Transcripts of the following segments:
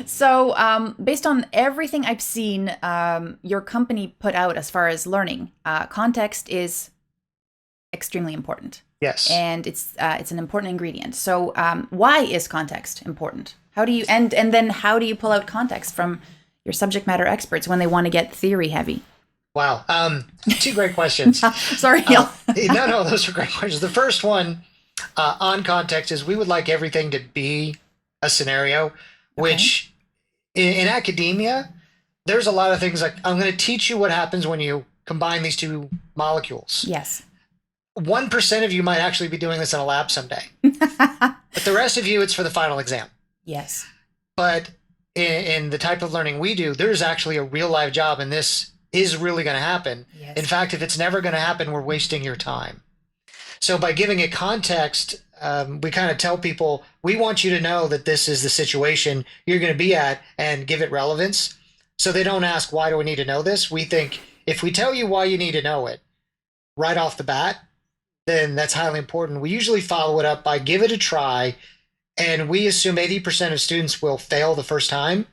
So, based on everything I've seen, your company put out as far as learning, context is extremely important, Yes. and it's an important ingredient. So, why is context important? How do you and then how do you pull out context from your subject matter experts when they want to get theory heavy? Wow. Two great questions. Sorry, Uh, y'all. no, those are great questions. The first one on context is we would like everything to be a scenario, Okay. which in academia, there's a lot of things like I'm going to teach you what happens when you combine these two molecules. Yes. 1% of you might actually be doing this in a lab someday, but the rest of you, it's for the final exam. Yes. But in the type of learning we do, there's actually a real life job, and this is really going to happen. In Yes. fact, if it's never going to happen, we're wasting your time. So by giving it context, we kind of tell people we want you to know that this is the situation you're going to be at and give it relevance. So they don't ask, why do we need to know this? We think if we tell you why you need to know it right off the bat, then that's highly important. We usually follow it up by give it a try. And we assume 80% of students will fail the first time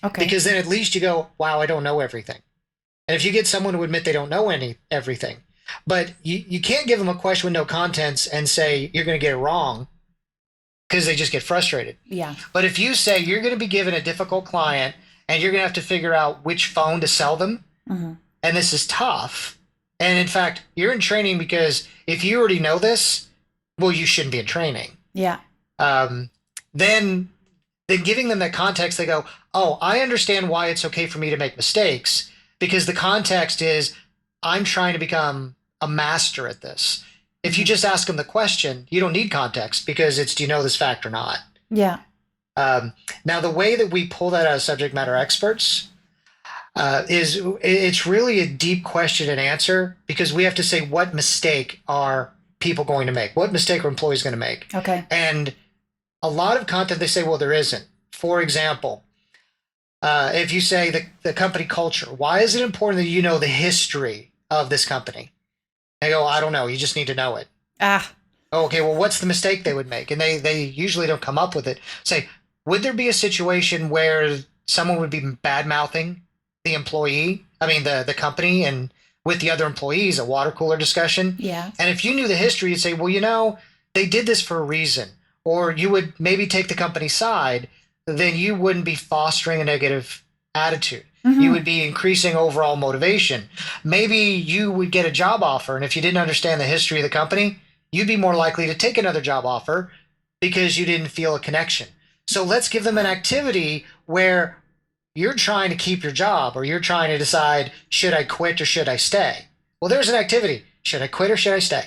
Okay. because then at least you go, wow, I don't know everything. And if you get someone to admit they don't know everything, but you can't give them a question with no contents and say you're going to get it wrong because they just get frustrated. Yeah. But if you say you're going to be given a difficult client and you're going to have to figure out which phone to sell them, Hmm. and this is tough. And in fact, you're in training because if you already know this, well, you shouldn't be in training. Yeah. Um, then giving them that context, they go, oh, I understand why it's okay for me to make mistakes because the context is I'm trying to become a master at this. If you Hmm. just ask them the question, you don't need context because it's do you know this fact or not? Yeah. Now, the way that we pull that out of subject matter experts is it's really a deep question and answer because we have to say what mistake are people going to make? What mistake are employees going to make? Okay. And a lot of content they say, well, there isn't. For example, if you say the company culture, why is it important that you know the history of this company? They go, I don't know. You just need to know it. Ah. Oh, okay, well, what's the mistake they would make? And they usually don't come up with it. Say, would there be a situation where someone would be bad mouthing the employee? I mean, the company and with the other employees, a water cooler discussion. Yeah. And if you knew the history, you'd say, well, you know, they did this for a reason. Or you would maybe take the company side, then you wouldn't be fostering a negative attitude. You Hmm. would be increasing overall motivation. Maybe you would get a job offer, and if you didn't understand the history of the company, you'd be more likely to take another job offer because you didn't feel a connection. So let's give them an activity where you're trying to keep your job or you're trying to decide, should I quit or should I stay? Well, there's an activity. Should I quit or should I stay?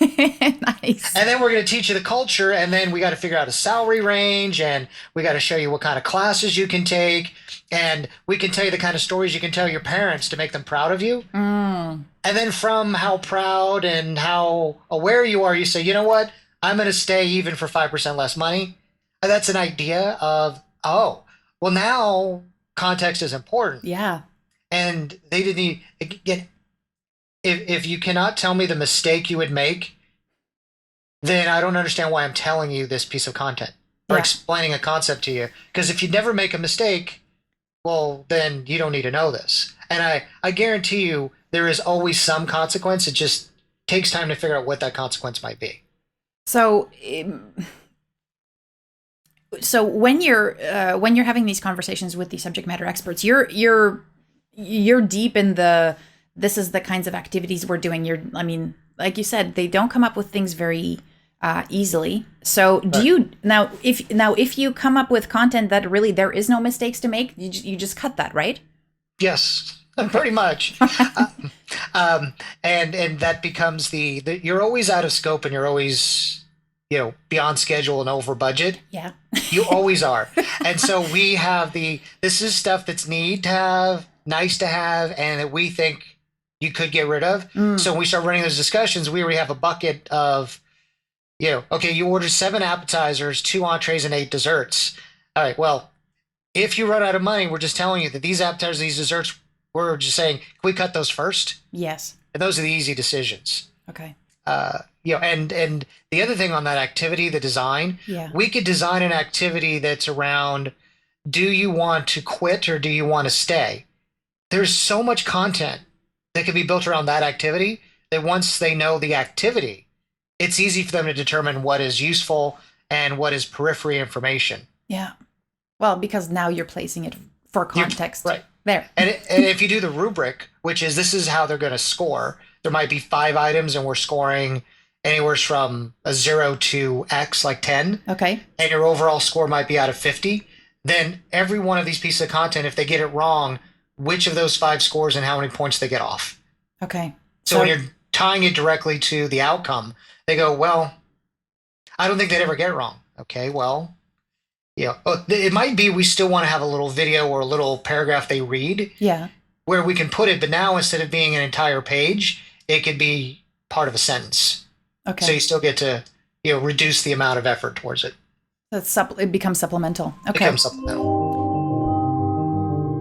Nice. And then we're going to teach you the culture, and then we got to figure out a salary range, and we got to show you what kind of classes you can take, and we can tell you the kind of stories you can tell your parents to make them proud of you. Mm. And then from how proud and how aware you are, you say, you know what? I'm going to stay even for 5% less money. And that's an idea of, oh, well, now context is important. Yeah. And they didn't, again, if you cannot tell me the mistake you would make, then I don't understand why I'm telling you this piece of content or Yeah. explaining a concept to you. Because if you never make a mistake, well, then you don't need to know this. And I guarantee you there is always some consequence. It just takes time to figure out what that consequence might be. So, so when you're having these conversations with the subject matter experts, you're deep in the this is the kinds of activities we're doing. I mean, like you said, they don't come up with things very easily. So, do Right. you if you come up with content that really there is no mistakes to make, you just cut that, right? Yes, Okay. pretty much. Uh, and that becomes the you're always out of scope and you're always, beyond schedule and over budget. Yeah. You always are. And so we have this is stuff that's need to have, nice to have, and that we think you could get rid of. Mm. So when we start running those discussions, we already have a bucket of, okay, you ordered 7 appetizers, 2 entrees, and 8 desserts. All right, well, if you run out of money, we're just telling you that these appetizers, these desserts, we're just saying, can we cut those first? Yes. And those are the easy decisions. Okay. And the other thing on that activity, the design, Yeah. we could design an activity that's around do you want to quit or do you want to stay? There's so much content that can be built around that activity that once they know the activity, it's easy for them to determine what is useful and what is periphery information. Yeah. Well, because now you're placing it for You're context right. there. And if you do the rubric, which is this is how they're going to score, there might be 5 items and we're scoring anywhere from a 0 to X, like 10, Okay. and your overall score might be out of 50. Then every one of these pieces of content, if they get it wrong, which of those 5 scores and how many points they get off. Okay. So when you're tying it directly to the outcome, they go, well, I don't think they'd ever get it wrong. Okay, well, yeah, it might be we still want to have a little video or a little paragraph they read yeah. where we can put it, but now instead of being an entire page, it could be part of a sentence. Okay. So you still get to, reduce the amount of effort towards it. It becomes supplemental. Okay. Becomes supplemental.